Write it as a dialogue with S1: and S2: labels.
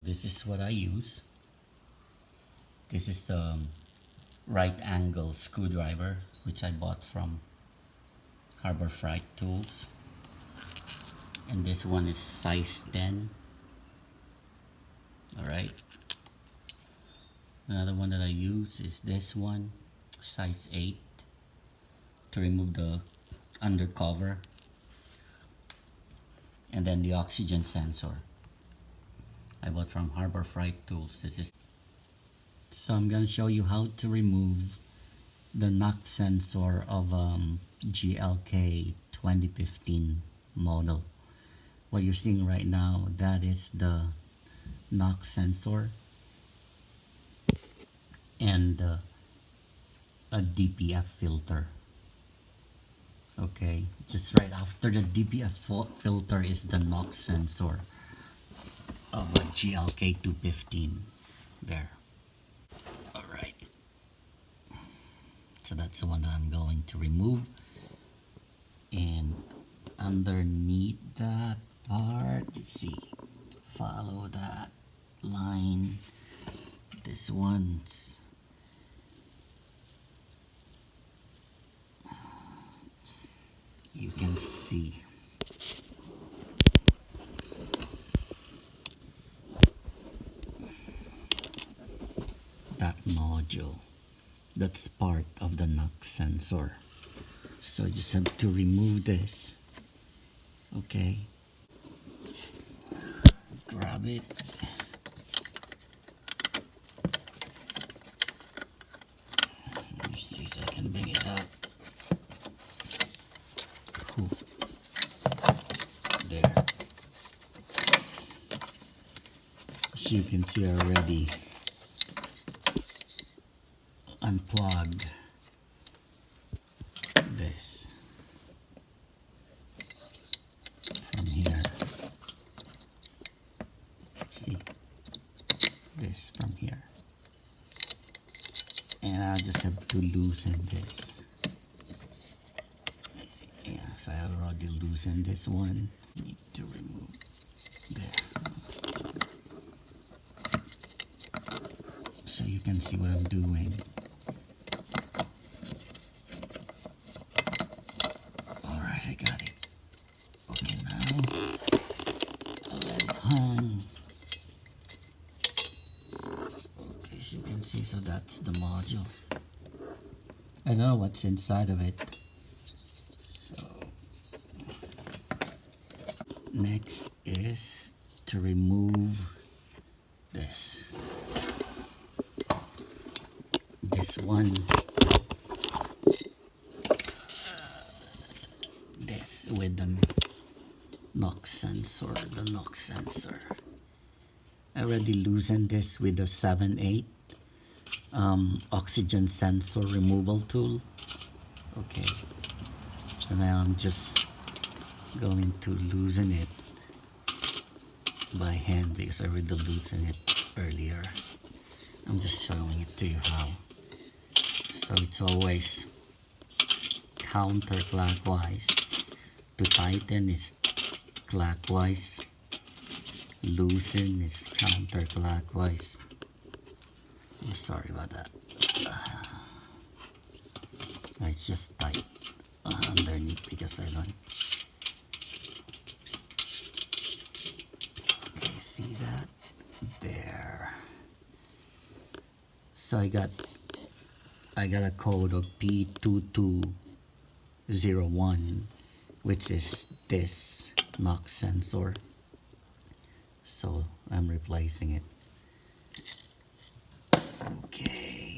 S1: This is what I use. This is the right angle screwdriver, which I bought from Harbor Freight Tools. And this one is size 10. Alright. Another one that I use is this one, size 8, to remove the undercover. And then the oxygen sensor I bought from Harbor Freight Tools. So I'm gonna show you how to remove the knock sensor of GLK 2015 model. What you're seeing right now, that is the knock sensor and a DPF filter. Okay, just right after the DPF filter is the knock sensor of a GLK 215 there. Alright, so that's the one that I'm going to remove, and underneath that part, you see, follow that line. This one's you can see that module, that's part of the knock sensor. So you just have to remove this. Okay, grab it, let me see so I can bring it out. Whew. There, as you can see, already unplugged this from here. See this from here, and I just have to loosen this. See, yeah, so I already loosened this one. Need to remove there, so you can see what I'm doing. Alright, I got it. Okay, now let it hang. Okay, so you can see, so that's the module. I don't know what's inside of it. So next is to remove this one, this with the knock sensor. I already loosened this with the 7/8 oxygen sensor removal tool. Okay, so now I'm just going to loosen it by hand because I already loosened it earlier. I'm just showing it to you how. So it's always counterclockwise. To tighten is clockwise, loosen is counterclockwise. I'm sorry about that. It's just tight underneath because I don't. Okay, see that? There. So I got a code of P2201, which is this knock sensor. So I'm replacing it. Okay.